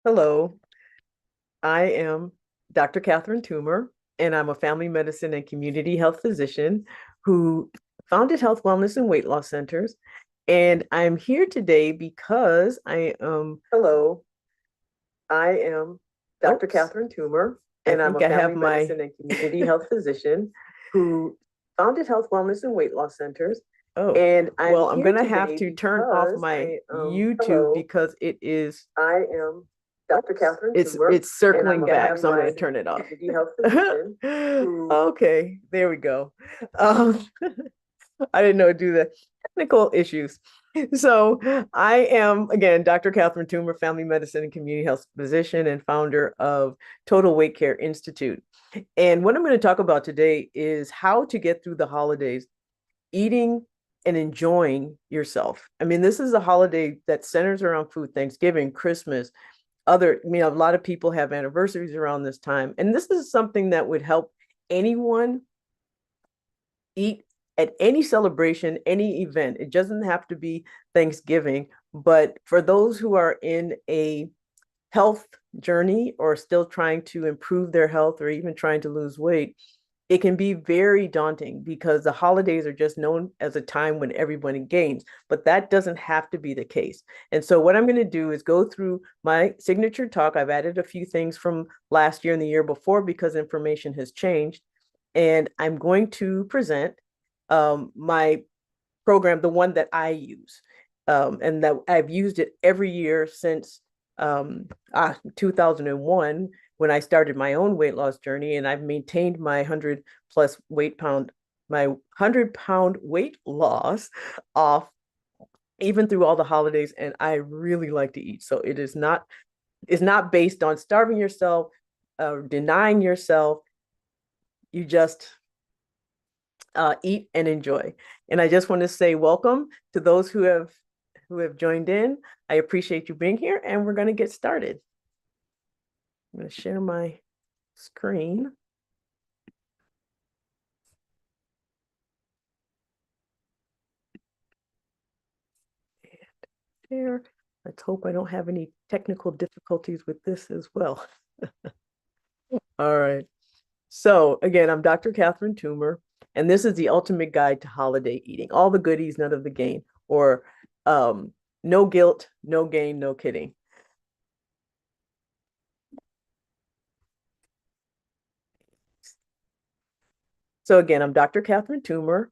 Hello, I am Dr. Catherine Toomer, and I'm a family medicine and community health physician who founded health, wellness, and weight loss centers. And I'm here today because hello, I am Dr. Catherine Toomer, and I'm a family medicine and community health physician who founded health, wellness, and weight loss centers. Oh, And well, I'm I'm here gonna have today to turn off because my YouTube because it is I am Dr. Catherine Toomer, it's and I'm circling a back, family so I'm gonna medicine turn it off. community health physician who Okay, there we go. Um, I didn't know to do the technical issues. So I am again Dr. Catherine Toomer, family medicine and community health physician and founder of Total Weight Care Institute. And what I'm going to talk about today is how to get through the holidays eating and enjoying yourself. I mean, this is a holiday that centers around food, Thanksgiving, Christmas, a lot of people have anniversaries around this time. And this is something that would help anyone eat at any celebration, any event. It doesn't have to be Thanksgiving, but for those who are in a health journey or still trying to improve their health or even trying to lose weight, it can be very daunting because the holidays are just known as a time when everyone gains, but that doesn't have to be the case. And so, what I'm going to do is go through my signature talk. I've added a few things from last year and the year before because information has changed. And I'm going to present my program, the one that I use, and that I've used it every year since 2001 when I started my own weight loss journey, and I've maintained my 100-pound weight loss off even through all the holidays, and I really like to eat. So it's not based on starving yourself, denying yourself. You just eat and enjoy. And I just want to say welcome to those who have joined in. I appreciate you being here, and we're going to get started. I'm going to share my screen. Share. Let's hope I don't have any technical difficulties with this as well. All right. So again, I'm Dr. Catherine Toomer, and this is the ultimate guide to holiday eating. All the goodies, none of the gain, or no guilt, no gain, no kidding. So again, I'm Dr. Catherine Toomer,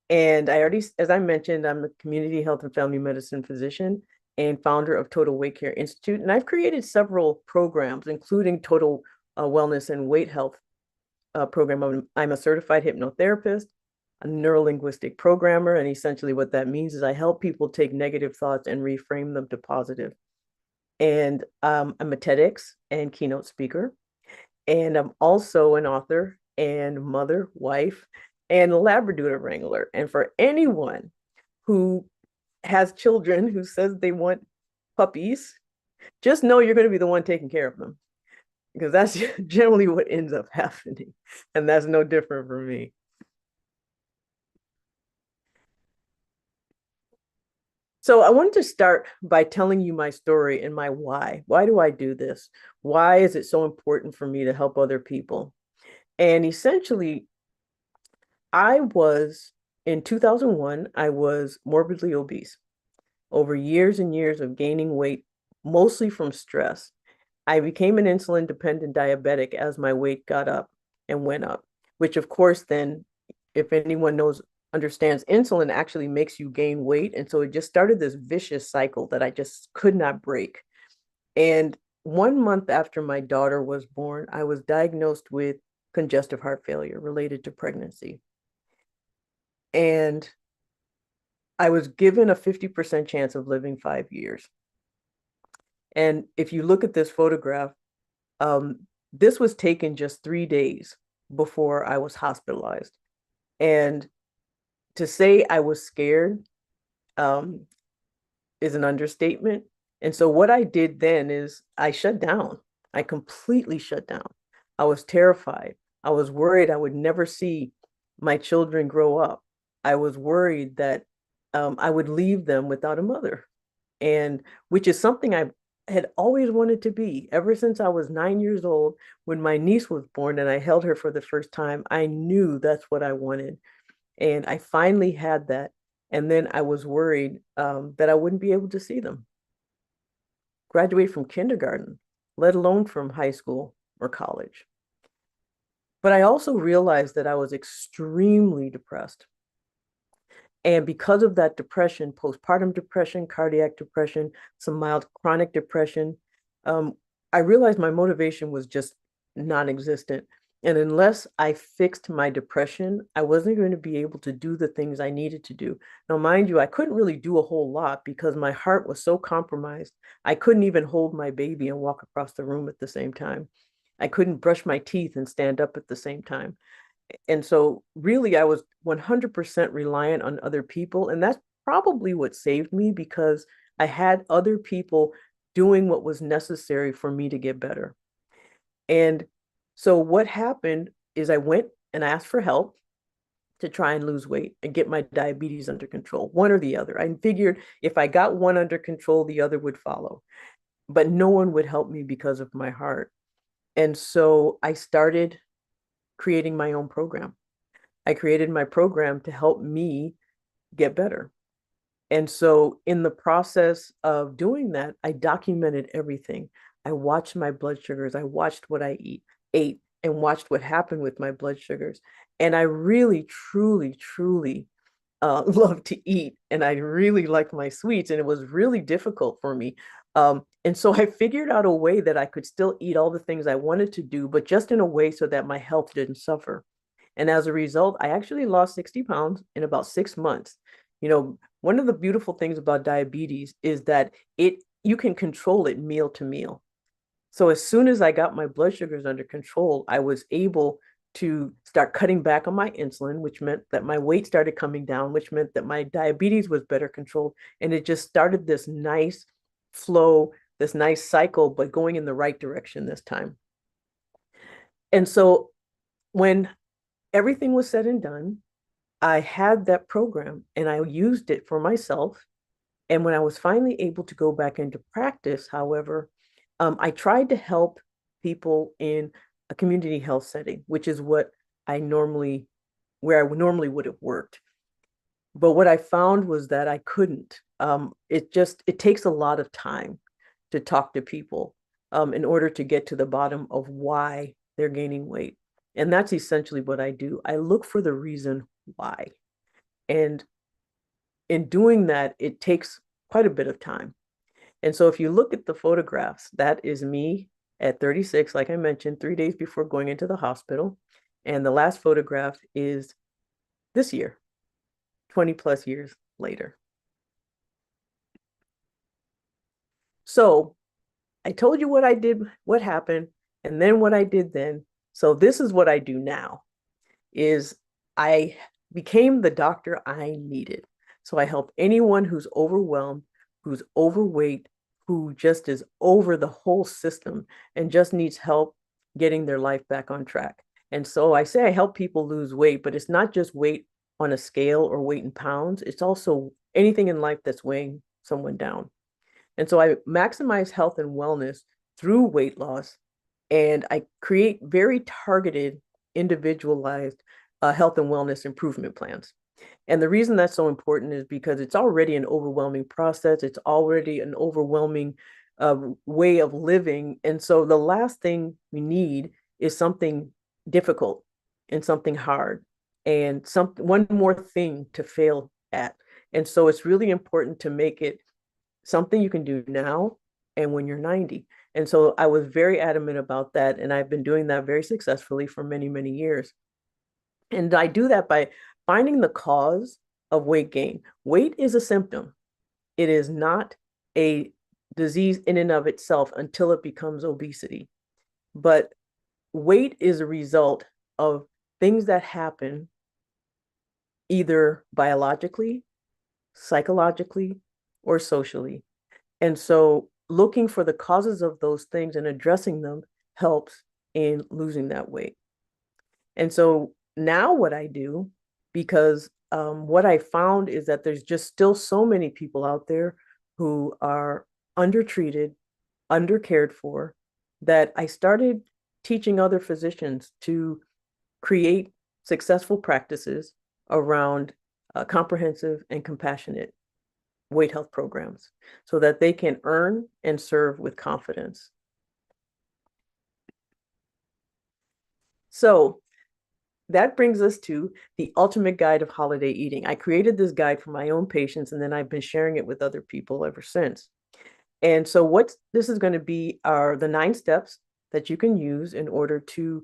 and as I mentioned, I'm a community health and family medicine physician and founder of Total Weight Care Institute. And I've created several programs, including Total Wellness and Weight Health program. I'm a certified hypnotherapist, a neurolinguistic programmer, and essentially what that means is I help people take negative thoughts and reframe them to positive. And I'm a TEDx and keynote speaker. And I'm also an author and mother, wife, and a Labradoodle wrangler. And for anyone who has children who says they want puppies, just know you're going to be the one taking care of them because that's generally what ends up happening. And that's no different for me. So I wanted to start by telling you my story and my why. Why do I do this? Why is it so important for me to help other people? And essentially, I was in 2001, I was morbidly obese over years and years of gaining weight, mostly from stress. I became an insulin dependent diabetic as my weight got up and went up, which of course then, if anyone understands, insulin actually makes you gain weight. And so it just started this vicious cycle that I just could not break. And 1 month after my daughter was born, I was diagnosed with congestive heart failure related to pregnancy. And I was given a 50% chance of living 5 years. And if you look at this photograph, this was taken just 3 days before I was hospitalized. And to say I was scared um, is an understatement. And so what I did then is I shut down. I completely shut down. I was terrified. I was worried I would never see my children grow up. I was worried that I would leave them without a mother, and which is something had always wanted to be. Ever since I was 9 years old, when my niece was born and I held her for the first time, I knew that's what I wanted. And I finally had that. And then I was worried that I wouldn't be able to see them, graduate from kindergarten, let alone from high school or college. But I also realized that I was extremely depressed. And because of that depression, postpartum depression, cardiac depression, some mild chronic depression, um, I realized my motivation was just non-existent. And unless I fixed my depression, I wasn't going to be able to do the things I needed to do. Now, mind you, I couldn't really do a whole lot because my heart was so compromised. I couldn't even hold my baby and walk across the room at the same time. I couldn't brush my teeth and stand up at the same time. And so really I was 100% reliant on other people. And that's probably what saved me because I had other people doing what was necessary for me to get better. And so what happened is I went and asked for help to try and lose weight and get my diabetes under control, one or the other. I figured if I got one under control, the other would follow. But no one would help me because of my heart. And so I started creating my own program. I created my program to help me get better. And so, in the process of doing that, I documented everything. I watched my blood sugars. I watched what ate, and watched what happened with my blood sugars. And I really, truly, truly love to eat, and I really like my sweets, and it was really difficult for me. And so I figured out a way that I could still eat all the things I wanted to do, but just in a way so that my health didn't suffer. And as a result, I actually lost 60 pounds in about 6 months. One of the beautiful things about diabetes is that you can control it meal to meal. So as soon as I got my blood sugars under control, I was able to start cutting back on my insulin, which meant that my weight started coming down, which meant that my diabetes was better controlled. And it just started this nice flow, this nice cycle, but going in the right direction this time. And so when everything was said and done, I had that program and I used it for myself. And when I was finally able to go back into practice, however, I tried to help people in a community health setting, which is where I normally would have worked. But what I found was that I couldn't. It takes a lot of time to talk to people in order to get to the bottom of why they're gaining weight. And that's essentially what I do. I look for the reason why. And in doing that, it takes quite a bit of time. And so if you look at the photographs, that is me at 36, like I mentioned, 3 days before going into the hospital. And the last photograph is this year, 20 plus years later. So I told you what I did, what happened, and then what I did then. So this is what I do now is I became the doctor I needed. So I help anyone who's overwhelmed, who's overweight, who just is over the whole system and just needs help getting their life back on track. And so I say I help people lose weight, but it's not just weight on a scale or weight in pounds. It's also anything in life that's weighing someone down. And so I maximize health and wellness through weight loss, and I create very targeted, individualized health and wellness improvement plans. And the reason that's so important is because it's already an overwhelming process. It's already an overwhelming way of living. And so the last thing we need is something difficult and something hard and one more thing to fail at. And so it's really important to make it something you can do now and when you're 90. And so I was very adamant about that. And I've been doing that very successfully for many, many years. And I do that by finding the cause of weight gain. Weight is a symptom. It is not a disease in and of itself until it becomes obesity. But weight is a result of things that happen either biologically, psychologically, or socially. And so looking for the causes of those things and addressing them helps in losing that weight. And so now what I do, because what I found is that there's just still so many people out there who are undertreated, undercared for, that I started teaching other physicians to create successful practices around comprehensive and compassionate weight health programs so that they can earn and serve with confidence. So that brings us to the ultimate guide of holiday eating. I created this guide for my own patients, and then I've been sharing it with other people ever since. And so what this is going to be are the 9 steps that you can use in order to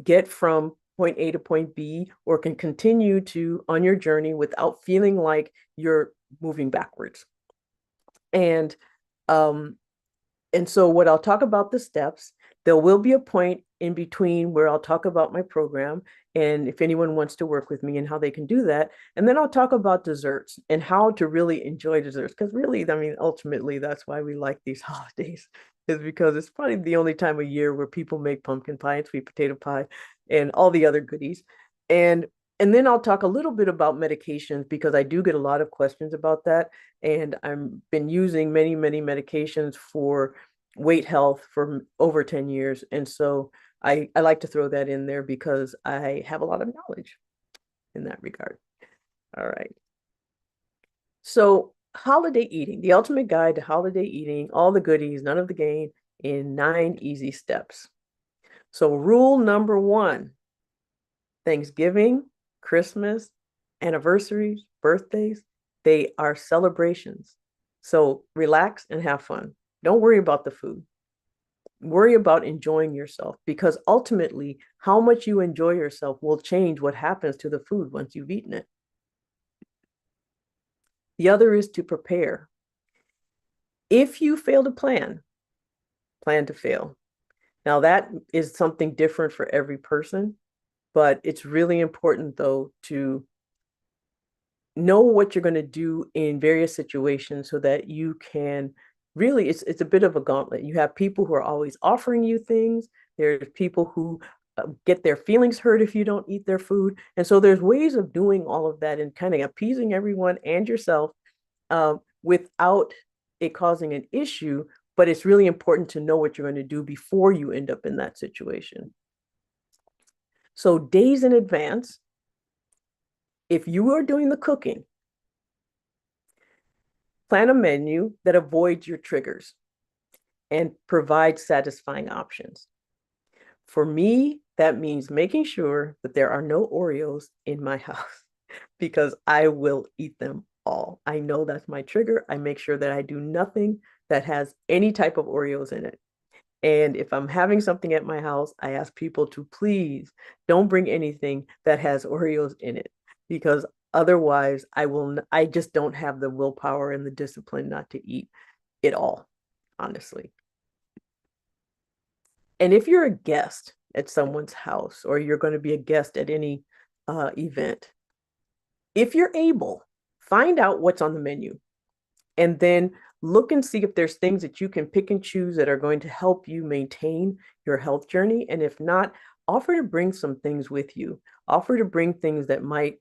get from point A to point B, or can continue to on your journey without feeling like you're moving backwards. And um, and so what I'll talk about the steps, there will be a point in between where I'll talk about my program and if anyone wants to work with me and how they can do that. And then I'll talk about desserts and how to really enjoy desserts. Because really, I mean, ultimately, that's why we like these holidays, is because it's probably the only time of year where people make pumpkin pie and sweet potato pie and all the other goodies. And and then I'll talk a little bit about medications because I do get a lot of questions about that. And I've been using many, many medications for weight health for over 10 years. And so I like to throw that in there because I have a lot of knowledge in that regard. All right. So holiday eating, the ultimate guide to holiday eating, all the goodies, none of the gain in 9 easy steps. So rule number 1, Thanksgiving, Christmas, anniversaries, birthdays, they are celebrations. So relax and have fun. Don't worry about the food. Worry about enjoying yourself, because ultimately, how much you enjoy yourself will change what happens to the food once you've eaten it. The other is to prepare. If you fail to plan to fail. Now, that is something different for every person, but it's really important, though, to know what you're going to do in various situations so that you can really, it's a bit of a gauntlet. You have people who are always offering you things. There's people who get their feelings hurt if you don't eat their food. And so there's ways of doing all of that and kind of appeasing everyone and yourself without it causing an issue. But it's really important to know what you're going to do before you end up in that situation. So days in advance, if you are doing the cooking, plan a menu that avoids your triggers and provides satisfying options. For me, that means making sure that there are no Oreos in my house because I will eat them all. I know that's my trigger. I make sure that I do nothing that has any type of Oreos in it. And if I'm having something at my house, I ask people to please don't bring anything that has Oreos in it, because otherwise I just don't have the willpower and the discipline not to eat it all, honestly. And if you're a guest at someone's house or you're going to be a guest at any event, if you're able, find out what's on the menu and then look and see if there's things that you can pick and choose that are going to help you maintain your health journey. And if not, offer to bring some things with you. Offer to bring things that might,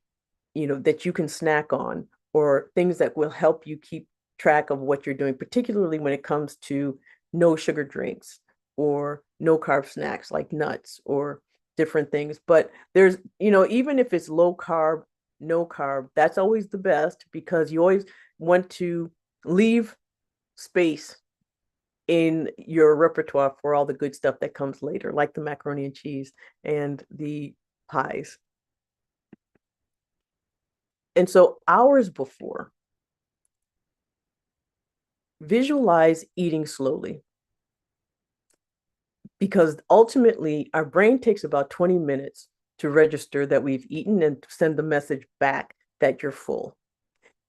that you can snack on, or things that will help you keep track of what you're doing, particularly when it comes to no sugar drinks or no carb snacks like nuts or different things. But there's, even if it's low carb, no carb, that's always the best, because you always want to leave space in your repertoire for all the good stuff that comes later, like the macaroni and cheese and the pies. And so hours before, visualize eating slowly, because ultimately our brain takes about 20 minutes to register that we've eaten and send the message back that you're full.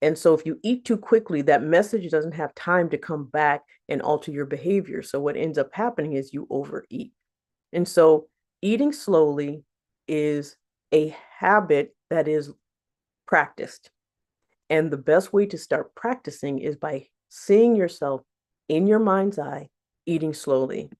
And so if you eat too quickly, that message doesn't have time to come back and alter your behavior. So what ends up happening is you overeat. And so eating slowly is a habit that is practiced. And the best way to start practicing is by seeing yourself in your mind's eye eating slowly.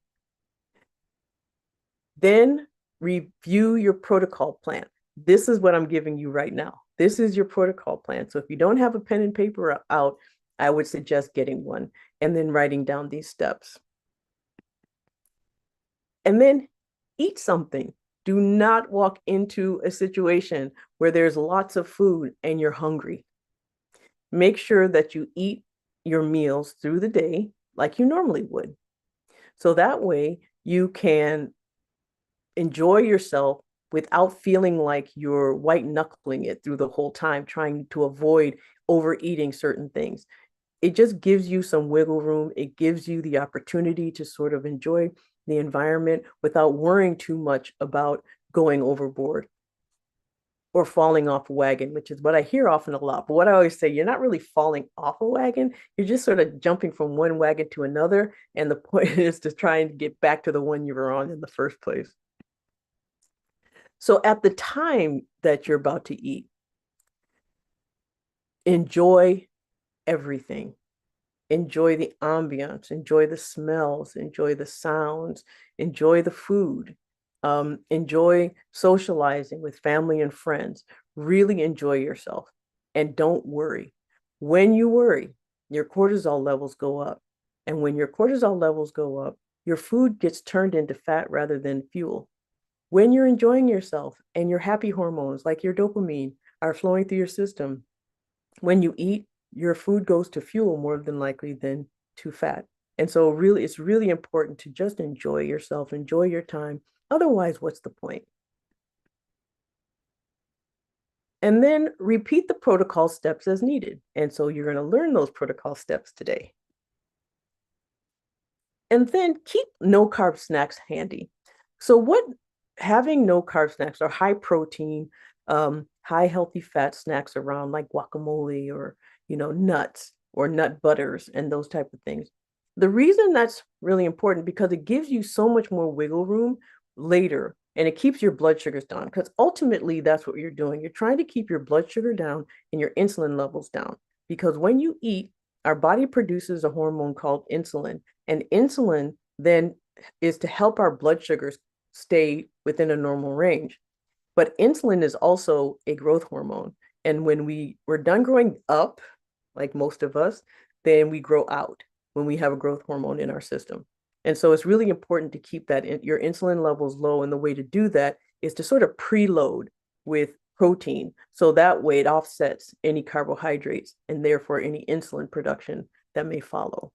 Then review your protocol plan. This is what I'm giving you right now. This is your protocol plan. So if you don't have a pen and paper out, I would suggest getting one and then writing down these steps. And then eat something. Do not walk into a situation where there's lots of food and you're hungry. Make sure that you eat your meals through the day like you normally would. So that way you can enjoy yourself without feeling like you're white knuckling it through the whole time, trying to avoid overeating certain things. It just gives you some wiggle room. It gives you the opportunity to sort of enjoy the environment without worrying too much about going overboard or falling off a wagon, which is what I hear often a lot. But what I always say, you're not really falling off a wagon. You're just sort of jumping from one wagon to another. And the point is to try and get back to the one you were on in the first place. So at the time that you're about to eat, enjoy everything. Enjoy the ambiance, enjoy the smells, enjoy the sounds, enjoy the food, enjoy socializing with family and friends. Really enjoy yourself and don't worry. When you worry, your cortisol levels go up. And when your cortisol levels go up, your food gets turned into fat rather than fuel. When you're enjoying yourself and your happy hormones, like your dopamine, are flowing through your system, when you eat, your food goes to fuel more than likely than to fat. And so really, it's really important to just enjoy yourself, enjoy your time. Otherwise, what's the point? And then repeat the protocol steps as needed. And so you're going to learn those protocol steps today. And then keep no carb snacks handy. So what having no carb snacks or high protein, high healthy fat snacks around like guacamole or nuts or nut butters and those type of things. The reason that's really important because it gives you so much more wiggle room later and it keeps your blood sugars down because ultimately that's what you're doing. You're trying to keep your blood sugar down and your insulin levels down because when you eat, our body produces a hormone called insulin, and insulin then is to help our blood sugars stay within a normal range. But insulin is also a growth hormone. And when we're done growing up, like most of us, then we grow out when we have a growth hormone in our system. And so it's really important to keep your insulin levels low. And the way to do that is to sort of preload with protein. So that way it offsets any carbohydrates and therefore any insulin production that may follow.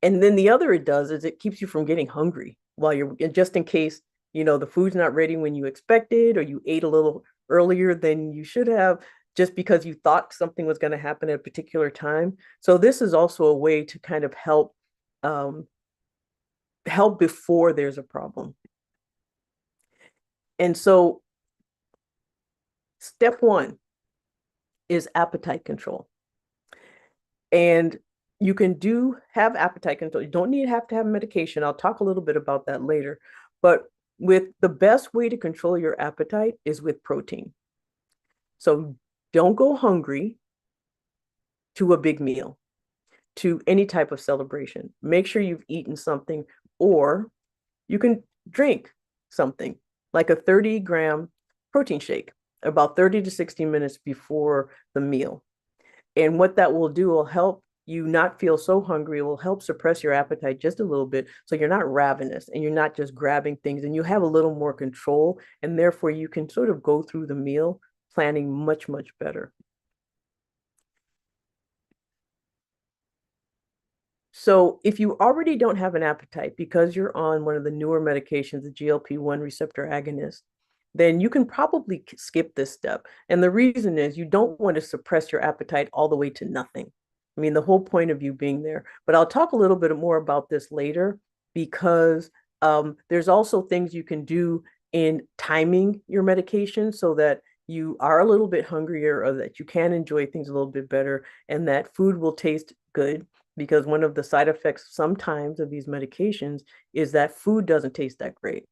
And then the other it does is it keeps you from getting hungry while you're just in case, the food's not ready when you expected, or you ate a little earlier than you should have, just because you thought something was going to happen at a particular time. So this is also a way to kind of um, help before there's a problem. And so step one is appetite control. And you can have appetite control. You don't have to have medication. I'll talk a little bit about that later. But with the best way to control your appetite is with protein. So don't go hungry to a big meal, to any type of celebration. Make sure you've eaten something, or you can drink something like a 30-gram protein shake about 30 to 60 minutes before the meal. And what that will do will help you not feel so hungry. It will help suppress your appetite just a little bit so you're not ravenous and you're not just grabbing things, and you have a little more control, and therefore you can sort of go through the meal planning much, much better. So if you already don't have an appetite because you're on one of the newer medications, the GLP-1 receptor agonist, then you can probably skip this step. And the reason is you don't want to suppress your appetite all the way to nothing. I mean, the whole point of you being there. But I'll talk a little bit more about this later because there's also things you can do in timing your medication so that you are a little bit hungrier, or that you can enjoy things a little bit better, and that food will taste good, because one of the side effects sometimes of these medications is that food doesn't taste that great,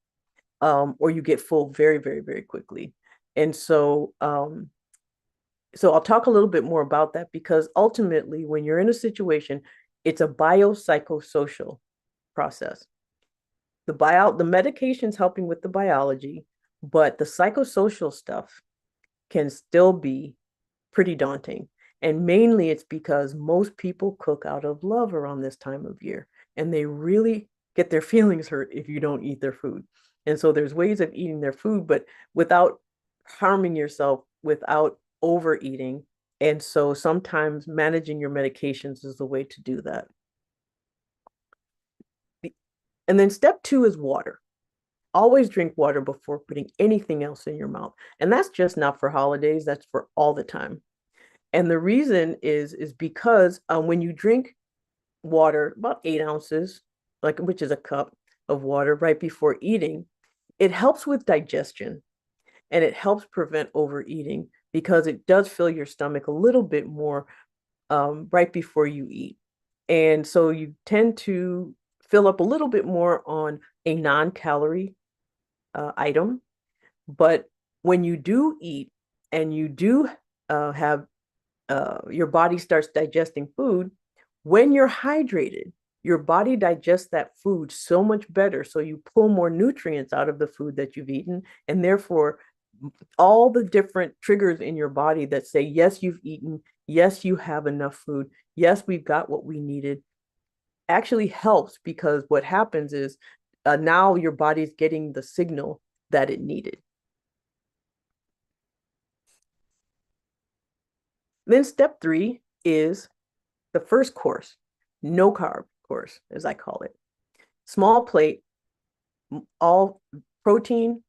or you get full very, very, very quickly. And so I'll talk a little bit more about that, because ultimately, when you're in a situation, it's a biopsychosocial process. The medication's helping with the biology, but the psychosocial stuff can still be pretty daunting. And mainly it's because most people cook out of love around this time of year, and they really get their feelings hurt if you don't eat their food. And so there's ways of eating their food, but without harming yourself, without overeating. And so sometimes managing your medications is the way to do that. And then step two is water. Always drink water before putting anything else in your mouth. And that's just not for holidays, that's for all the time. And the reason is because when you drink water, about 8 ounces, like which is a cup of water right before eating, it helps with digestion and it helps prevent overeating because it does fill your stomach a little bit more right before you eat. And so you tend to fill up a little bit more on a non-calorie item. But when you do eat and you do have your body starts digesting food, when you're hydrated, your body digests that food so much better. So you pull more nutrients out of the food that you've eaten. And therefore, all the different triggers in your body that say, yes, you've eaten, yes, you have enough food, yes, we've got what we needed, actually helps because what happens is now your body's getting the signal that it needed. Then step three is the first course, no carb course, as I call it. Small plate, all protein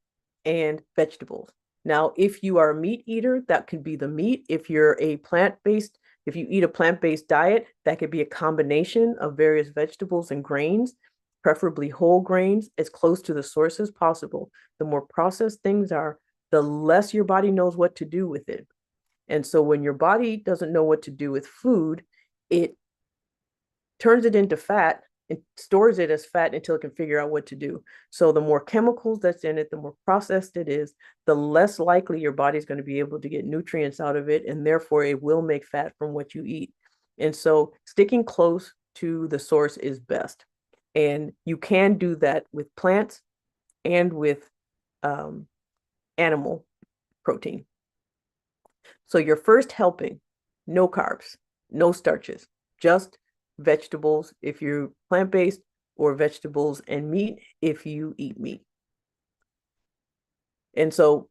and vegetables. Now, if you are a meat eater, that could be the meat. If you're a plant-based, if you eat a plant-based diet, that could be a combination of various vegetables and grains, preferably whole grains, as close to the source as possible. The more processed things are, the less your body knows what to do with it. And so when your body doesn't know what to do with food, it turns it into fat and stores it as fat until it can figure out what to do. So the more chemicals that's in it, the more processed it is, the less likely your body's going to be able to get nutrients out of it, and therefore it will make fat from what you eat. And so sticking close to the source is best. And you can do that with plants and with animal protein. So your first helping, no carbs, no starches, just vegetables if you're plant-based, or vegetables and meat if you eat meat. And so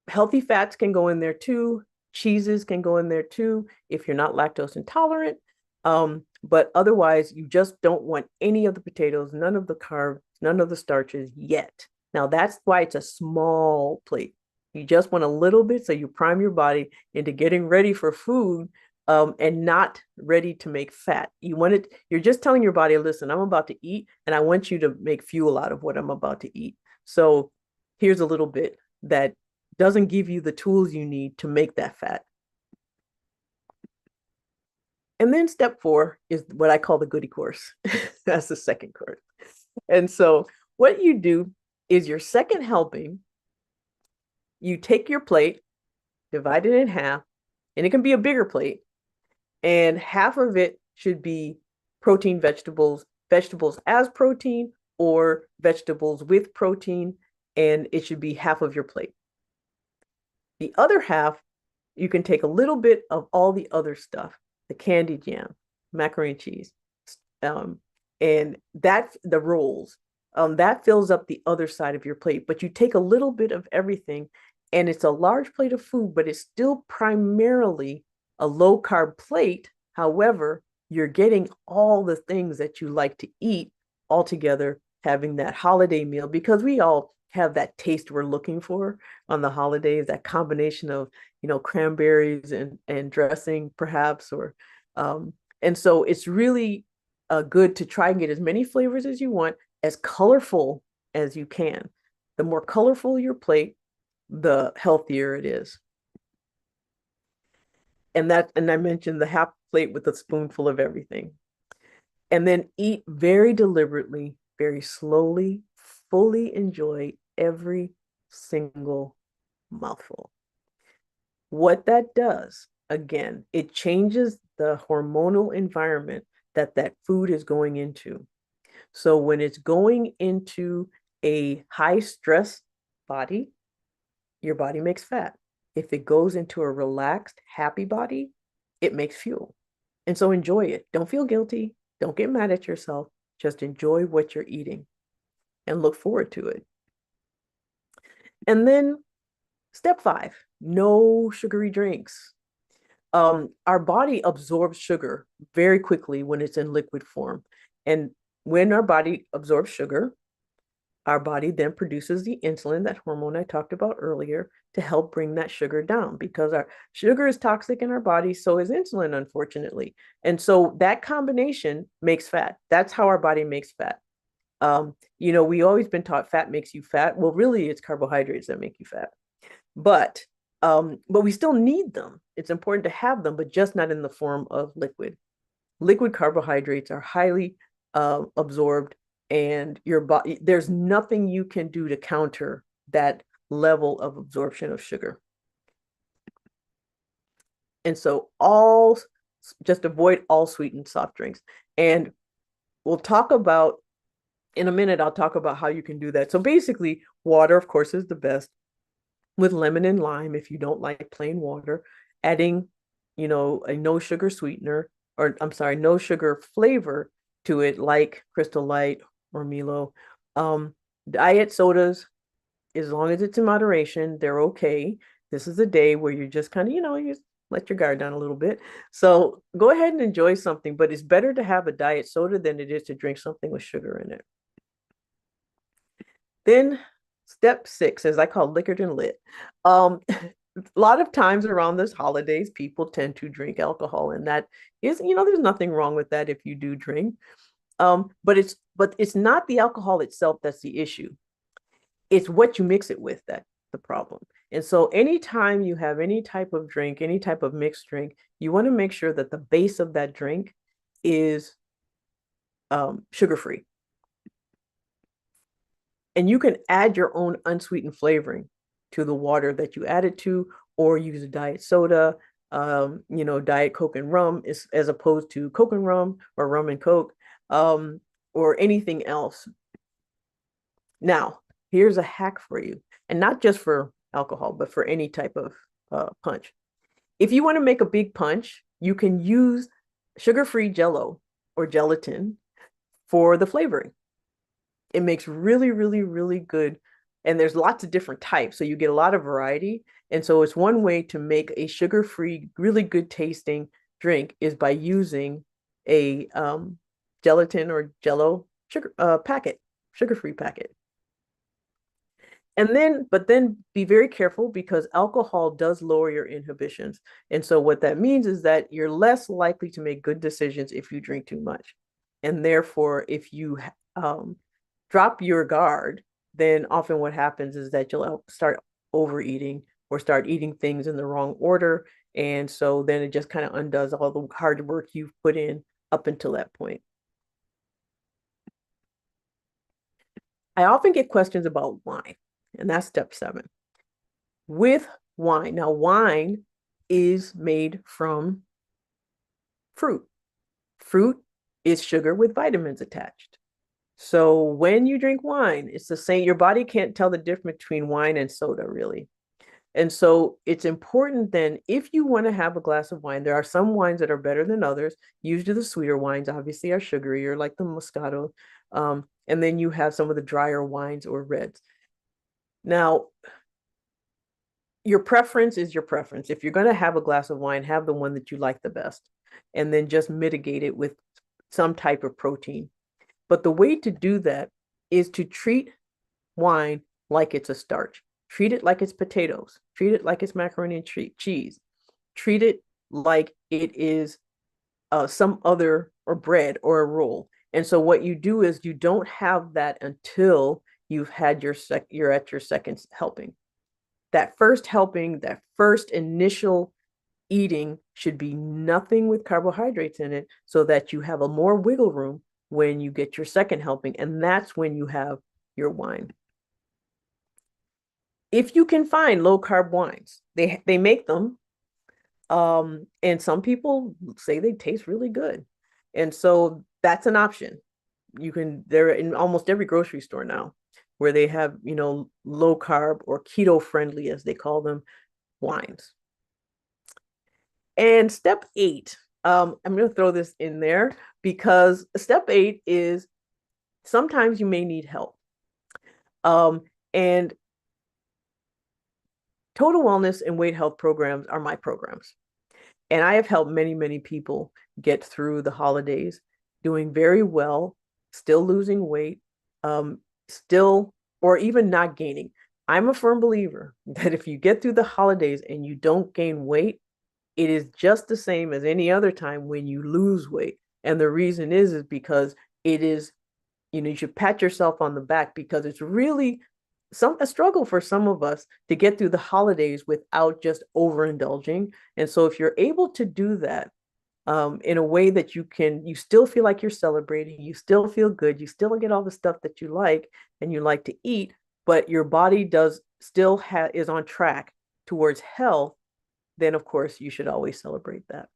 healthy fats can go in there too. Cheeses can go in there too if you're not lactose intolerant. But otherwise, you just don't want any of the potatoes, none of the carbs, none of the starches yet. Now, that's why it's a small plate. You just want a little bit so you prime your body into getting ready for food and not ready to make fat. You want it, you're just telling your body, listen, I'm about to eat and I want you to make fuel out of what I'm about to eat. So here's a little bit that doesn't give you the tools you need to make that fat. And then step four is what I call the goodie course. That's the second course. And so what you do is your second helping, you take your plate, divide it in half, and it can be a bigger plate, and half of it should be protein vegetables, vegetables as protein, or vegetables with protein, and it should be half of your plate. The other half, you can take a little bit of all the other stuff, the candy jam, macaroni and cheese, and that the rolls, that fills up the other side of your plate. But you take a little bit of everything, and it's a large plate of food, but it's still primarily a low carb plate. However, you're getting all the things that you like to eat all together, having that holiday meal, because we all have that taste we're looking for on the holidays, that combination of, cranberries and dressing perhaps, or and so it's really good to try and get as many flavors as you want, as colorful as you can. The more colorful your plate, the healthier it is. And I mentioned the half plate with a spoonful of everything. And then eat very deliberately, very slowly, fully enjoy every single mouthful. What that does, again, it changes the hormonal environment that food is going into. So when it's going into a high stress body, your body makes fat. If it goes into a relaxed, happy body, it makes fuel. And so enjoy it. Don't feel guilty. Don't get mad at yourself. Just enjoy what you're eating and look forward to it. And then step 5, no sugary drinks. Our body absorbs sugar very quickly when it's in liquid form. And when our body absorbs sugar, our body then produces the insulin, that hormone I talked about earlier, to help bring that sugar down because our sugar is toxic in our body, so is insulin, unfortunately. And so that combination makes fat. That's how our body makes fat. We always been taught fat makes you fat. Well, really, it's carbohydrates that make you fat. But but we still need them. It's important to have them, but just not in the form of liquid. Liquid carbohydrates are highly absorbed, and your body, there's nothing you can do to counter that level of absorption of sugar. And so just avoid all sweetened soft drinks. And we'll talk about, in a minute, I'll talk about how you can do that. So basically, water, of course, is the best with lemon and lime if you don't like plain water, adding, a no sugar sweetener, or I'm sorry, no sugar flavor to it, like Crystal Light or Milo. Diet sodas, as long as it's in moderation, they're okay. This is a day where you're just kind of, you let your guard down a little bit. So go ahead and enjoy something, but it's better to have a diet soda than it is to drink something with sugar in it. Then step 6, as I call liquored and lit. A lot of times around this holidays, people tend to drink alcohol, and that is, there's nothing wrong with that if you do drink. But it's not the alcohol itself that's the issue. It's what you mix it with that's the problem. And so anytime you have any type of drink, any type of mixed drink, you want to make sure that the base of that drink is sugar-free. And you can add your own unsweetened flavoring to the water that you add it to, or use a diet soda, diet Coke and rum as opposed to Coke and rum or rum and Coke, or anything else. Now, here's a hack for you, and not just for alcohol, but for any type of punch. If you want to make a big punch, you can use sugar-free Jello or gelatin for the flavoring. It makes really, really, really good. And there's lots of different types, so you get a lot of variety. And so it's one way to make a sugar-free, really good tasting drink is by using a gelatin or Jello sugar packet, sugar-free packet. But then be very careful because alcohol does lower your inhibitions. And so what that means is that you're less likely to make good decisions if you drink too much. And therefore, if you drop your guard, then often what happens is that you'll start overeating or start eating things in the wrong order. And so then it just kind of undoes all the hard work you've put in up until that point. I often get questions about wine, and that's step 7. With wine, now wine is made from fruit. Fruit is sugar with vitamins attached. So when you drink wine, it's the same. Your body can't tell the difference between wine and soda, really. And so it's important then, if you want to have a glass of wine, there are some wines that are better than others. Usually the sweeter wines, obviously, are sugarier, like the Moscato. And then you have some of the drier wines or reds. Now, your preference is your preference. If you're going to have a glass of wine, have the one that you like the best, and then just mitigate it with some type of protein. But the way to do that is to treat wine like it's a starch. Treat it like it's potatoes. Treat it like it's macaroni and cheese. Treat it like it is some other, or bread or a roll. And so what you do is you don't have that until you've had you're at your second helping. That first helping, that first initial eating should be nothing with carbohydrates in it, so that you have a more wiggle room when you get your second helping. And that's when you have your wine. If you can find low carb wines, they make them. And some people say they taste really good. And so that's an option. They're in almost every grocery store now, where they have, low carb or keto friendly, as they call them, wines. And step 8, I'm going to throw this in there because step 8 is Sometimes you may need help. And total wellness and weight health programs are my programs. And I have helped many, many people get through the holidays doing very well, still losing weight, still, or even not gaining. I'm a firm believer that if you get through the holidays and you don't gain weight, it is just the same as any other time when you lose weight. And the reason is because it is, you should pat yourself on the back because it's really a struggle for some of us to get through the holidays without just overindulging. And so if you're able to do that in a way that you still feel like you're celebrating, you still feel good, you still get all the stuff that you like and you like to eat, but your body does still is on track towards health, then of course you should always celebrate that.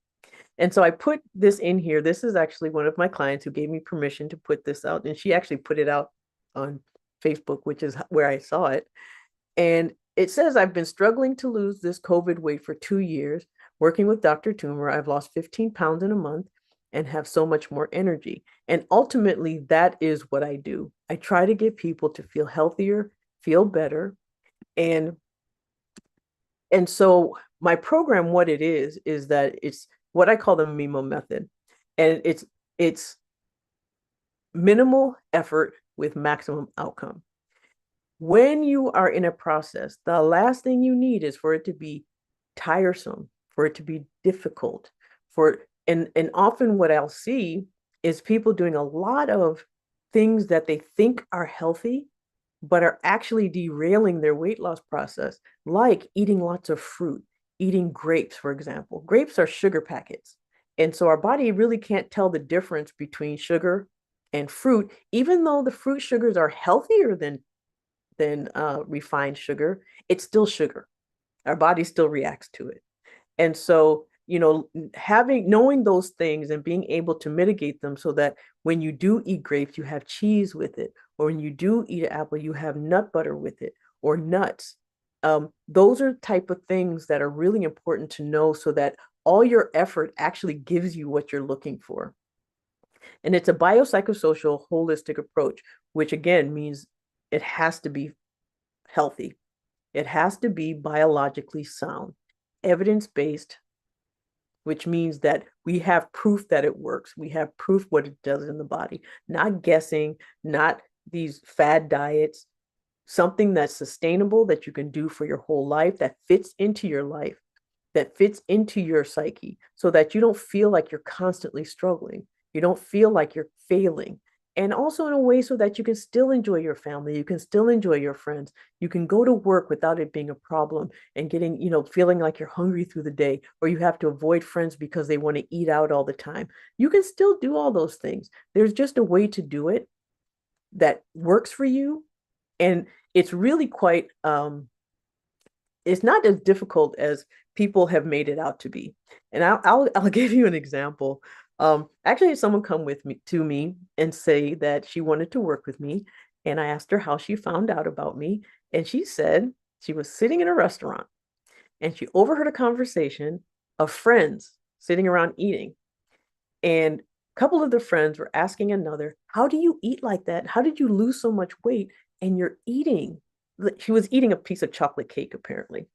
And so I put this in here. This is actually one of my clients who gave me permission to put this out. And she actually put it out on Facebook, which is where I saw it. And it says, I've been struggling to lose this COVID weight for 2 years. Working with Dr. Toomer, I've lost 15 pounds in a month and have so much more energy. And ultimately, that is what I do. I try to get people to feel healthier, feel better. And so my program, what it is that it's what I call the MIMO method. And it's minimal effort with maximum outcome. When you are in a process, the last thing you need is for it to be tiresome, for it to be difficult, and often what I'll see is people doing a lot of things that they think are healthy, but are actually derailing their weight loss process, like eating lots of fruit, eating grapes, for example. Grapes are sugar packets. And so our body really can't tell the difference between sugar and fruit, even though the fruit sugars are healthier than refined sugar, it's still sugar. Our body still reacts to it. And so, knowing those things and being able to mitigate them so that when you do eat grapes, you have cheese with it, or when you do eat an apple, you have nut butter with it, or nuts. Those are type of things that are really important to know so that all your effort actually gives you what you're looking for. And it's a biopsychosocial holistic approach, which again means it has to be healthy. It has to be biologically sound, evidence-based, which means that we have proof that it works. We have proof what it does in the body, not guessing, not these fad diets, something that's sustainable that you can do for your whole life, that fits into your life, that fits into your psyche, so that you don't feel like you're constantly struggling. You don't feel like you're failing. And also in a way so that you can still enjoy your family, you can still enjoy your friends, you can go to work without it being a problem and getting, feeling like you're hungry through the day, or you have to avoid friends because they want to eat out all the time. You can still do all those things. There's just a way to do it that works for you. And it's really quite it's not as difficult as people have made it out to be. And I'll give you an example. Actually, someone come with me to me and say that she wanted to work with me, and I asked her how she found out about me, and she said she was sitting in a restaurant and she overheard a conversation of friends sitting around eating, and a couple of the friends were asking another, "How do you eat like that? How did you lose so much weight? And you're eating." She was eating a piece of chocolate cake, apparently.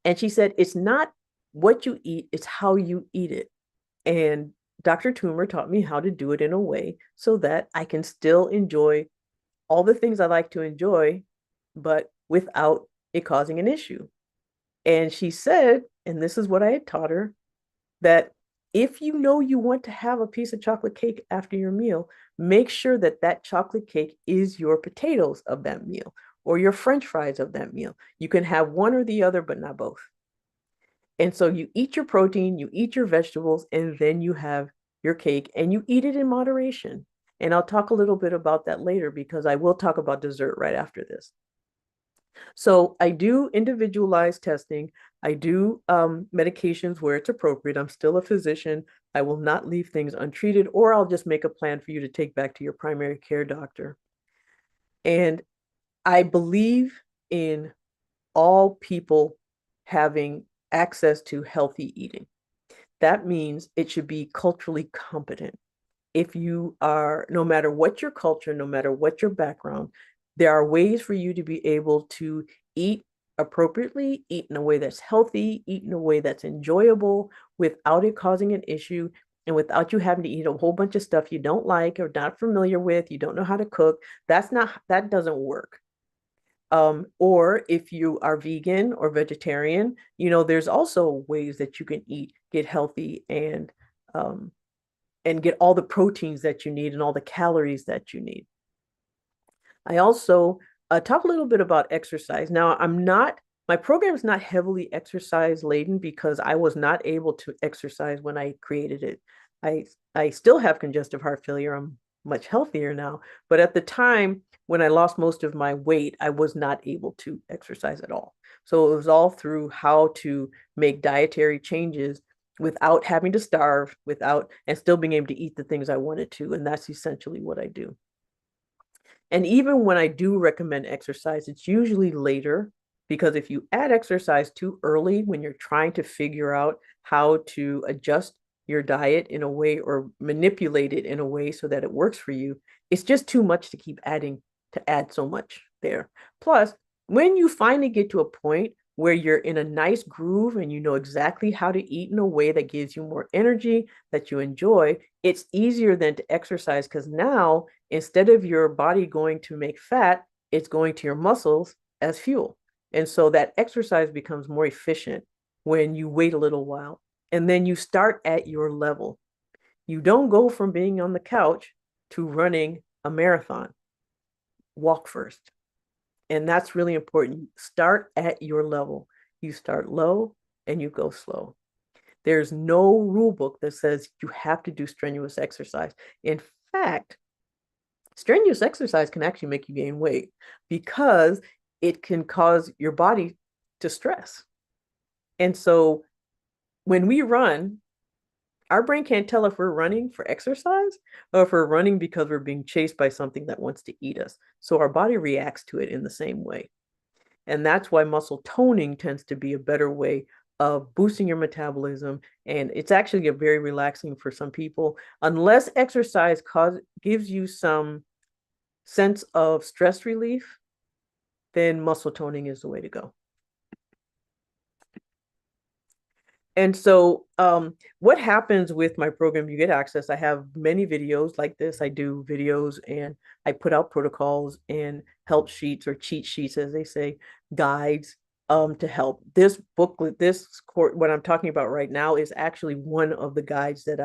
And she said, it's not what you eat, it's how you eat it. And Dr. Toomer taught me how to do it in a way so that I can still enjoy all the things I like to enjoy, but without it causing an issue. And she said, and this is what I had taught her, that if you know you want to have a piece of chocolate cake after your meal, make sure that that chocolate cake is your potatoes of that meal or your French fries of that meal. You can have one or the other, but not both. And so you eat your protein, you eat your vegetables, and then you have your cake and you eat it in moderation. And I'll talk a little bit about that later because I will talk about dessert right after this. So I do individualized testing. I do medications where it's appropriate. I'm still a physician. I will not leave things untreated, or I'll just make a plan for you to take back to your primary care doctor. And I believe in all people having access to healthy eating. That means it should be culturally competent. if you are, no matter what your culture, no matter what your background, there are ways for you to be able to eat appropriately, eat in a way that's healthy, eat in a way that's enjoyable without it causing an issue and without you having to eat a whole bunch of stuff you don't like or not familiar with, you don't know how to cook. That doesn't work. Or if you are vegan or vegetarian, there's also ways that you can eat, get healthy, um, and get all the proteins that you need and all the calories that you need. I also talk a little bit about exercise. Now, my program is not heavily exercise laden because I was not able to exercise when I created it. I still have congestive heart failure. I'm much healthier now, but at the time when I lost most of my weight, I was not able to exercise at all. So it was all through how to make dietary changes without having to starve, without and still being able to eat the things I wanted to. And that's essentially what I do. And even when I do recommend exercise, it's usually later because if you add exercise too early when you're trying to figure out how to adjust your diet in a way or manipulate it in a way so that it works for you, it's just too much to keep adding to add so much there. Plus, when you finally get to a point where you're in a nice groove and you know exactly how to eat in a way that gives you more energy that you enjoy, it's easier than to exercise because now instead of your body going to make fat, it's going to your muscles as fuel. And so that exercise becomes more efficient when you wait a little while and then you start at your level. You don't go from being on the couch to running a marathon. Walk first. And that's really important. Start at your level. You start low and you go slow. There's no rule book that says you have to do strenuous exercise. In fact, strenuous exercise can actually make you gain weight because it can cause your body to stress. And so when we run, our brain can't tell if we're running for exercise or if we're running because we're being chased by something that wants to eat us. So our body reacts to it in the same way. And that's why muscle toning tends to be a better way of boosting your metabolism. And it's actually a very relaxing for some people. Unless exercise gives you some sense of stress relief, then muscle toning is the way to go. And so what happens with my program, you get access. I have many videos like this. I do videos and I put out protocols and help sheets or cheat sheets, as they say, guides to help. This booklet, what I'm talking about right now is actually one of the guides that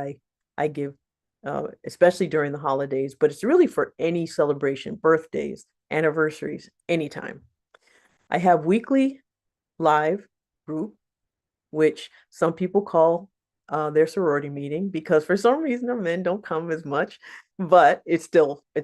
I give, especially during the holidays, but it's really for any celebration, birthdays, anniversaries, anytime. I have weekly live group which some people call their sorority meeting because for some reason our men don't come as much, but it's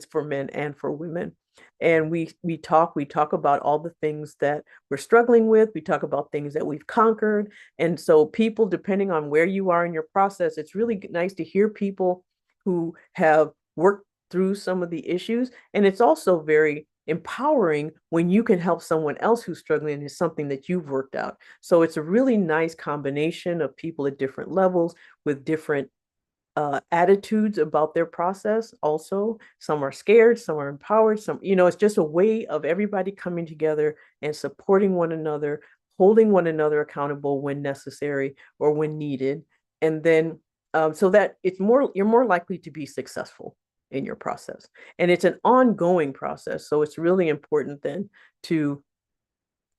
for men and for women. And we talk about all the things that we're struggling with. We talk about things that we've conquered. And so people, depending on where you are in your process, it's really nice to hear people who have worked through some of the issues. And it's also very empowering when you can help someone else who's struggling and it's something that you've worked out. So it's a really nice combination of people at different levels with different attitudes about their process. Also, some are scared, some are empowered, it's just a way of everybody coming together and supporting one another, holding one another accountable when necessary or when needed. And then so that you're more likely to be successful in your process. And it's an ongoing process. So it's really important then to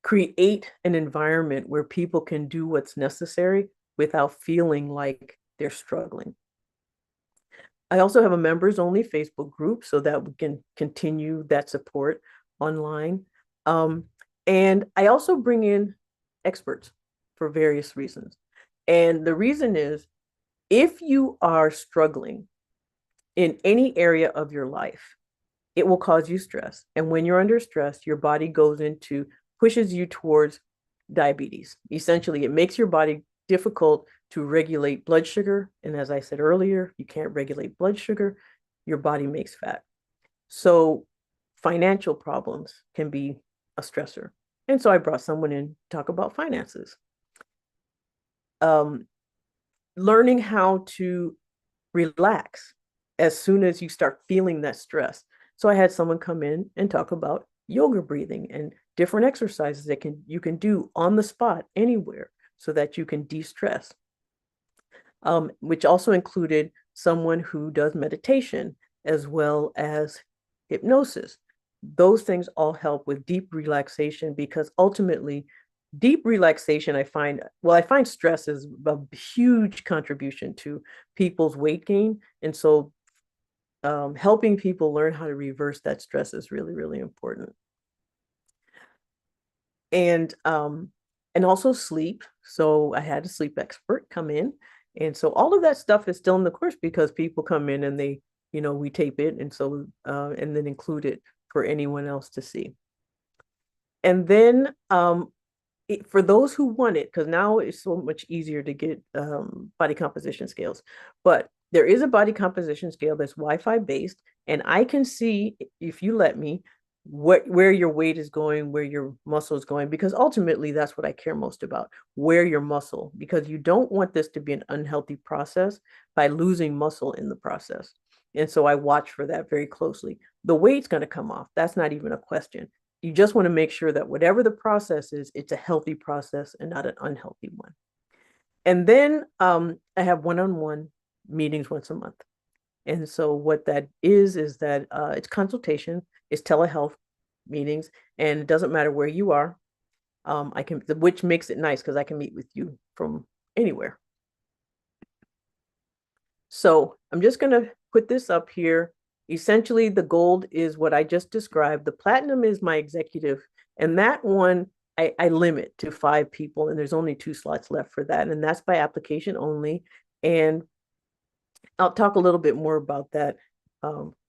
create an environment where people can do what's necessary without feeling like they're struggling. I also have a members only Facebook group so that we can continue that support online. And I also bring in experts for various reasons. And the reason is if you are struggling in any area of your life, it will cause you stress. And when you're under stress, your body pushes you towards diabetes. Essentially, it makes your body difficult to regulate blood sugar. And as I said earlier, you can't regulate blood sugar, your body makes fat. So financial problems can be a stressor. And so I brought someone in to talk about finances. Learning how to relax as soon as you start feeling that stress. So I had someone come in and talk about yoga breathing and different exercises that you can do on the spot anywhere so that you can de-stress, which also included someone who does meditation as well as hypnosis. Those things all help with deep relaxation because ultimately, deep relaxation, I find stress is a huge contribution to people's weight gain. And so helping people learn how to reverse that stress is really, really important. And and also sleep. So I had a sleep expert come in. And so all of that stuff is still in the course because people come in and we tape it and so and then include it for anyone else to see. And then for those who want it, because now it's so much easier to get body composition scales, but there is a body composition scale that's Wi-Fi based, and I can see, if you let me, where your weight is going, where your muscle is going, because ultimately that's what I care most about, where your muscle, because you don't want this to be an unhealthy process by losing muscle in the process. And so I watch for that very closely. The weight's going to come off. That's not even a question. You just want to make sure that whatever the process is, it's a healthy process and not an unhealthy one. And then I have one-on-one meetings once a month. And so what that is that it's consultation, it's telehealth meetings, and it doesn't matter where you are. Which makes it nice because I can meet with you from anywhere. So I'm just going to put this up here. Essentially, the gold is what I just described. The platinum is my executive, and that one I limit to 5 people, and there's only 2 slots left for that, and that's by application only. And I'll talk a little bit more about that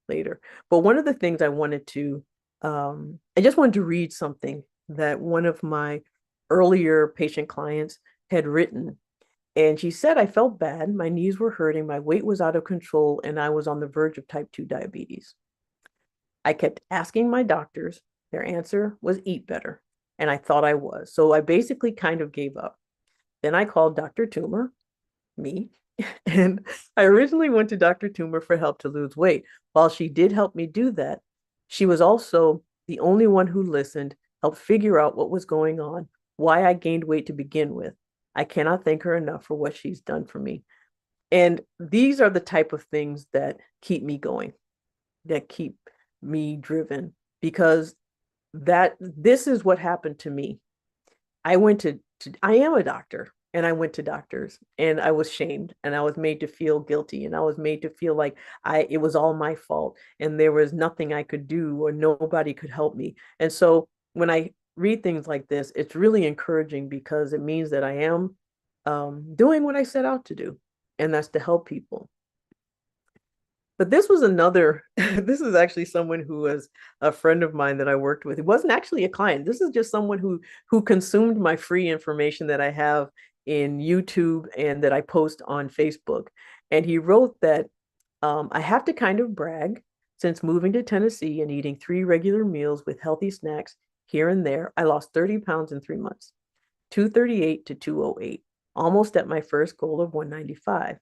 later. But one of the things I just wanted to read something that one of my earlier patient clients had written. And she said, I felt bad. My knees were hurting. My weight was out of control, and I was on the verge of type 2 diabetes. I kept asking my doctors. Their answer was eat better. And I thought I was. So I basically kind of gave up. Then I called Dr. Toomer, me, and I originally went to Dr. Toomer for help to lose weight. While she did help me do that, she was also the only one who listened, helped figure out what was going on, why I gained weight to begin with. I cannot thank her enough for what she's done for me. And these are the type of things that keep me going, that keep me driven, because this is what happened to me. I am a doctor, and I went to doctors, and I was shamed, and I was made to feel guilty, and I was made to feel like it was all my fault and there was nothing I could do or nobody could help me. And so when I read things like this, it's really encouraging because it means that I am doing what I set out to do, and that's to help people. But this was another, this is actually someone who was a friend of mine that I worked with. It wasn't actually a client. This is just someone who consumed my free information that I have in YouTube and that I post on Facebook. And he wrote that I have to kind of brag since moving to Tennessee and eating 3 regular meals with healthy snacks here and there, I lost 30 pounds in 3 months, 238 to 208, almost at my first goal of 195.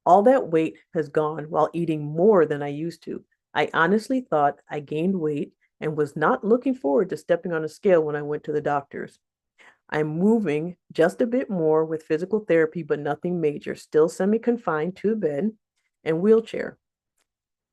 All that weight has gone while eating more than I used to. I honestly thought I gained weight and was not looking forward to stepping on a scale when I went to the doctors. I'm moving just a bit more with physical therapy, but nothing major, still semi-confined to bed and wheelchair.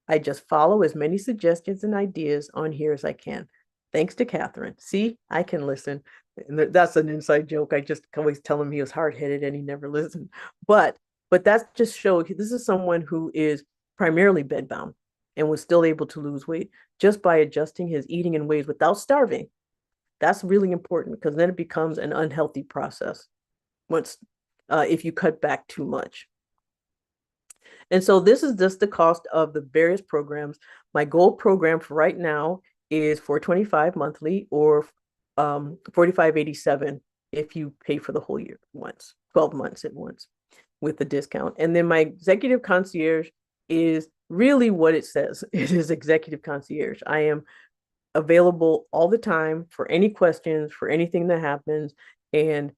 I just follow as many suggestions and ideas on here as I can. Thanks to Catherine. See, I can listen. And that's an inside joke. I just always tell him he was hard-headed and he never listened. But that's just showed this is someone who is primarily bedbound and was still able to lose weight just by adjusting his eating in ways without starving. That's really important because then it becomes an unhealthy process once if you cut back too much. And so this is just the cost of the various programs. My gold program for right now is $425 monthly or $45.87 if you pay for the whole year once, 12 months at once with the discount. And then my executive concierge is really what it says. It is executive concierge. I am available all the time for any questions, for anything that happens. And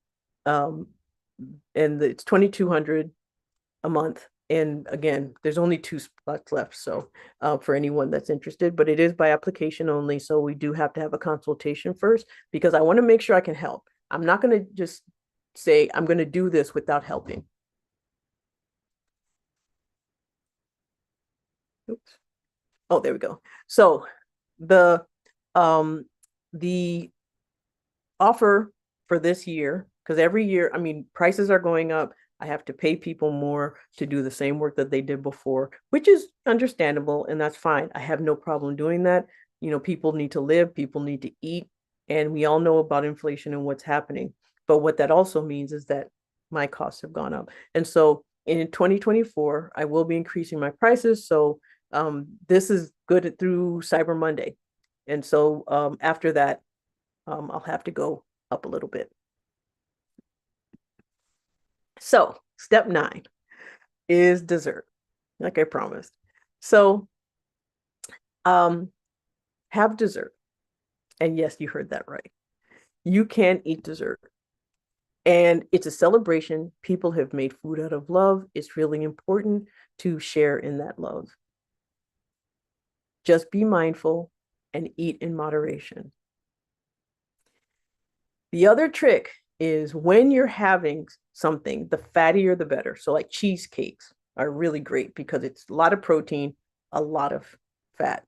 it's $2,200 a month And again, there's only 2 spots left, so for anyone that's interested, but it is by application only, so we do have to have a consultation first because I want to make sure I can help. I'm not going to just say I'm going to do this without helping. Oops. Oh, there we go. So the um the offer for this year, because every year, I mean, prices are going up. I have to pay people more to do the same work that they did before, which is understandable, and that's fine. I have no problem doing that. You know, people need to live, people need to eat, and we all know about inflation and what's happening. But what that also means is that my costs have gone up. And so in 2024, I will be increasing my prices. So this is good through Cyber Monday. And so after that, I'll have to go up a little bit. So step 9 is dessert, like I promised. So um, have dessert. And yes, you heard that right. You can eat dessert. And it's a celebration. People have made food out of love. It's really important to share in that love. Just be mindful and eat in moderation. The other trick is when you're having something, the fattier the better. So like cheesecakes are really great because it's a lot of protein, a lot of fat.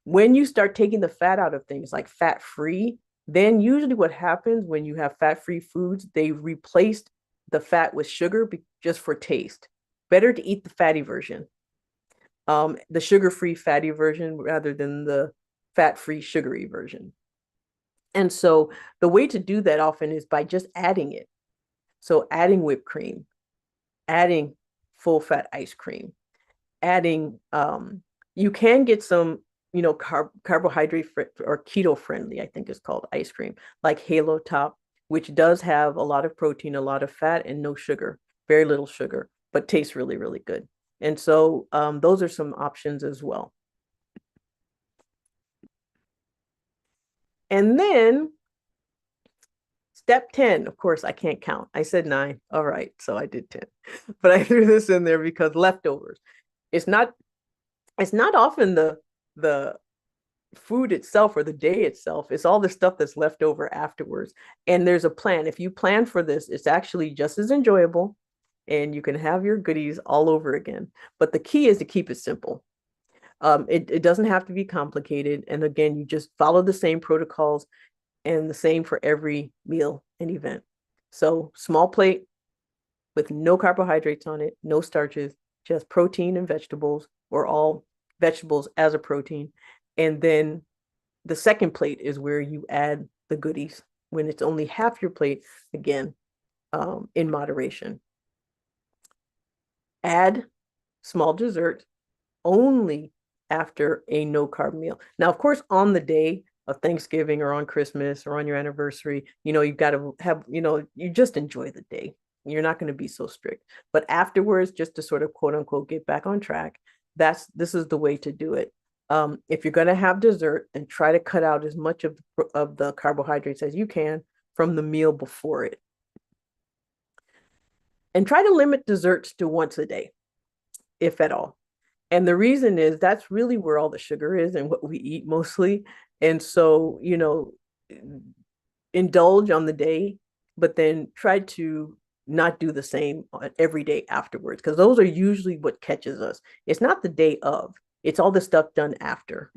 When you start taking the fat out of things like fat free, then usually what happens when you have fat free foods, they replaced the fat with sugar just for taste. Better to eat the fatty version, the sugar free fatty version rather than the fat free sugary version. And so the way to do that often is by just adding it. So adding whipped cream, adding full fat ice cream, adding you can get some, you know, carbohydrate or keto friendly, I think is called ice cream, like Halo Top, which does have a lot of protein, a lot of fat, and no sugar, very little sugar, but tastes really, really good. And so those are some options as well. And then step 10, of course, I can't count. I said 9. All right, so I did 10. But I threw this in there because leftovers. It's not it's not often the food itself or the day itself. It's all the stuff that's left over afterwards. And there's a plan. If you plan for this, it's actually just as enjoyable and you can have your goodies all over again. But the key is to keep it simple. It doesn't have to be complicated. And again, you just follow the same protocols and the same for every meal and event. So small plate with no carbohydrates on it, no starches, just protein and vegetables, or all vegetables as a protein. And then the second plate is where you add the goodies when it's only half your plate, again, in moderation. Add small dessert only after a no carb meal. Now, of course, on the day of Thanksgiving or on Christmas or on your anniversary, you know, you've got to have, you know, you just enjoy the day. You're not going to be so strict. But afterwards, just to sort of quote unquote get back on track, this is the way to do it. If you're going to have dessert, then try to cut out as much of the carbohydrates as you can from the meal before it. And try to limit desserts to once a day, if at all. And the reason is that's really where all the sugar is and what we eat mostly. And so, you know, indulge on the day, but then try to not do the same every day afterwards, because those are usually what catches us. It's not the day of, it's all the stuff done after.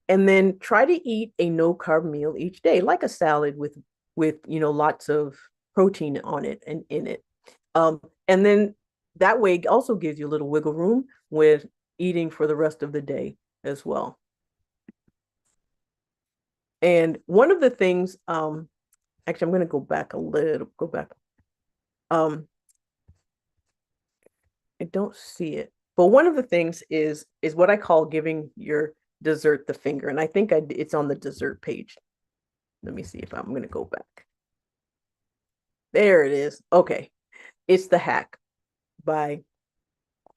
And then try to eat a no carb meal each day, like a salad with you know lots of protein on it and in it. And then that way it also gives you a little wiggle room with eating for the rest of the day as well. And one of the things, actually, I'm going to go back. Um, I don't see it, but one of the things is what I call giving your dessert the finger, and I think it's on the dessert page. Let me see if I'm going to go back. There it is. Okay, it's the hack by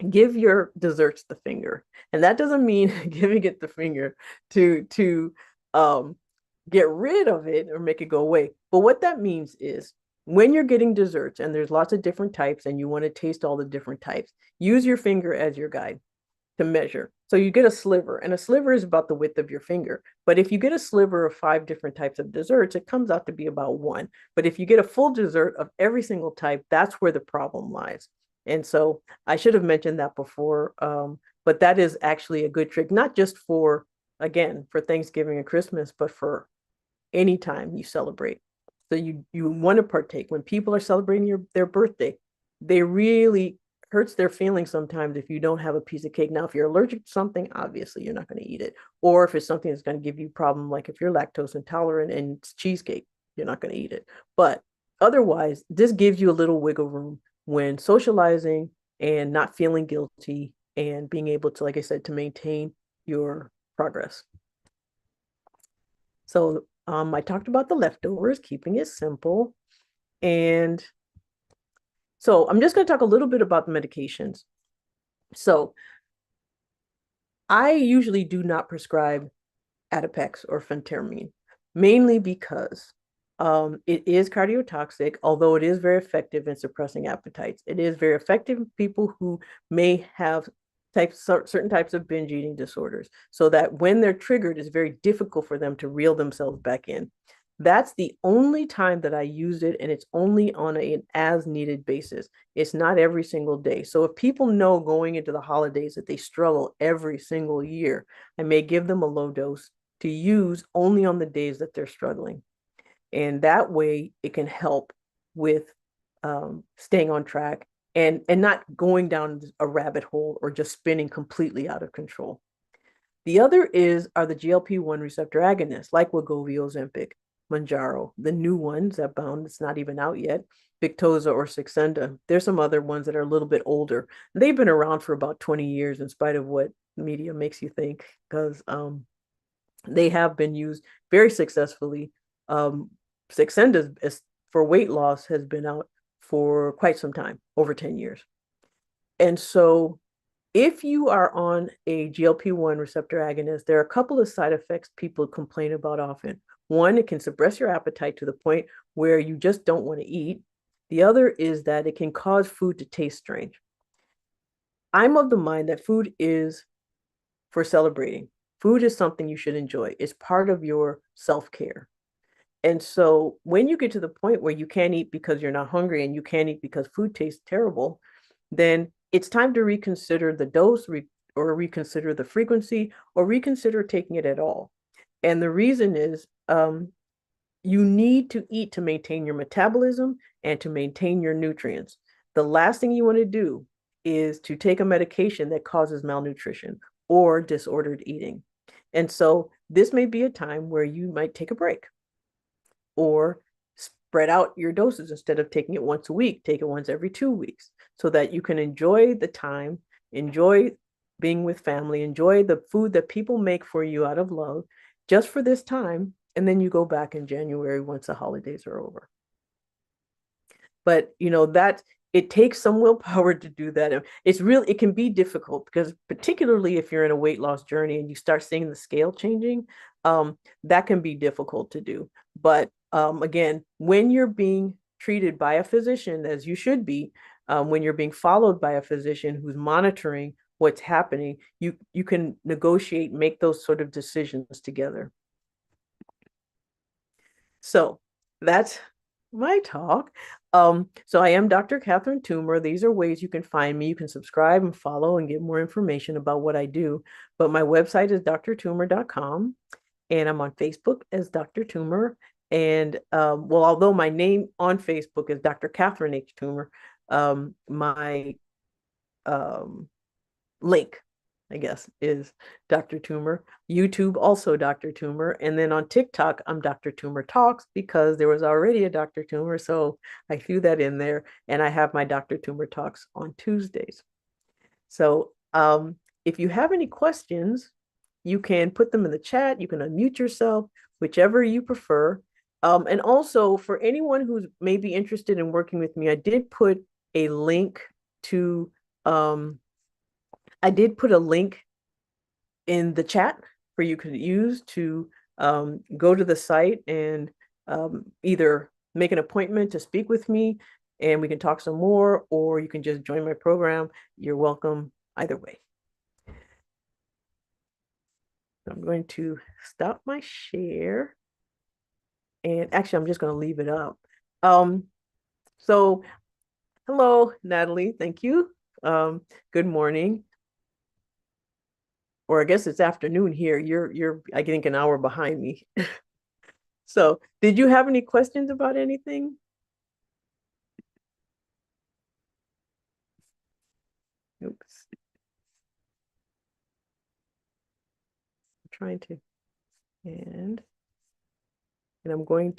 give your desserts the finger, and that doesn't mean giving it the finger to get rid of it or make it go away. But what that means is when you're getting desserts, and there's lots of different types, and you want to taste all the different types, use your finger as your guide to measure. So you get a sliver, and a sliver is about the width of your finger. But if you get a sliver of 5 different types of desserts, it comes out to be about 1. But if you get a full dessert of every single type, that's where the problem lies. And so I should have mentioned that before, but that is actually a good trick, not just for, again, for Thanksgiving and Christmas, but for any time you celebrate. So you want to partake. When people are celebrating their birthday, they really hurts their feelings sometimes if you don't have a piece of cake. Now, if you're allergic to something, obviously you're not going to eat it. Or if it's something that's going to give you a problem, like if you're lactose intolerant and it's cheesecake, you're not going to eat it. But otherwise, this gives you a little wiggle room when socializing and not feeling guilty and being able to, like I said, to maintain your progress. So I talked about the leftovers, keeping it simple. And so I'm just going to talk a little bit about the medications. So I usually do not prescribe Adipex or phentermine, mainly because it is cardiotoxic, although it is very effective in suppressing appetites. It is very effective in people who may have certain types of binge eating disorders, so that when they're triggered, it's very difficult for them to reel themselves back in. That's the only time that I use it, and it's only on an as needed basis. It's not every single day. So if people know going into the holidays that they struggle every single year, I may give them a low dose to use only on the days that they're struggling. And that way it can help with staying on track and not going down a rabbit hole or just spinning completely out of control. The other are the GLP-1 receptor agonists, like Wegovy, Ozempic, Mounjaro, the new ones that bound, it's not even out yet, Victoza or Saxenda. There's some other ones that are a little bit older. They've been around for about 20 years, in spite of what media makes you think, because they have been used very successfully. Saxenda for weight loss has been out for quite some time, over 10 years. And so if you are on a GLP-1 receptor agonist, there are a couple of side effects people complain about often. One, it can suppress your appetite to the point where you just don't want to eat. The other is that it can cause food to taste strange. I'm of the mind that food is for celebrating. Food is something you should enjoy. It's part of your self-care. And so when you get to the point where you can't eat because you're not hungry and you can't eat because food tastes terrible, then it's time to reconsider the dose or reconsider the frequency or reconsider taking it at all. And the reason is you need to eat to maintain your metabolism and to maintain your nutrients. The last thing you want to do is to take a medication that causes malnutrition or disordered eating. And so this may be a time where you might take a break or spread out your doses. Instead of taking it once a week, take it once every 2 weeks, so that you can enjoy the time, enjoy being with family, enjoy the food that people make for you out of love just for this time. And then you go back in January once the holidays are over. But that it takes some willpower to do that. It can be difficult, because particularly if you're in a weight loss journey and you start seeing the scale changing, that can be difficult to do. But again, when you're being treated by a physician, as you should be, when you're being followed by a physician who's monitoring what's happening, you can negotiate, make those sort of decisions together. So that's my talk. So I am Dr. Catherine Toomer. These are ways you can find me. You can subscribe and follow and get more information about what I do. But my website is drtoomer.com, and I'm on Facebook as Dr. Toomer. And well, although my name on Facebook is Dr. Catherine H. Toomer, my link, I guess, is Dr. Toomer. YouTube, also Dr. Toomer. And then on TikTok, I'm Dr. Toomer Talks, because there was already a Dr. Toomer. So I threw that in there. And I have my Dr. Toomer Talks on Tuesdays. So if you have any questions, you can put them in the chat. You can unmute yourself, whichever you prefer. And also, for anyone who's maybe interested in working with me, I did put a link to in the chat for you to use to go to the site and either make an appointment to speak with me and we can talk some more, or you can just join my program. You're welcome either way. I'm going to stop my share. And actually, I'm just going to leave it up. Um, so hello, Natalie. Thank you. Good morning. Or I guess it's afternoon here. You're I think an hour behind me. So did you have any questions about anything? Oops. I'm trying to and I'm going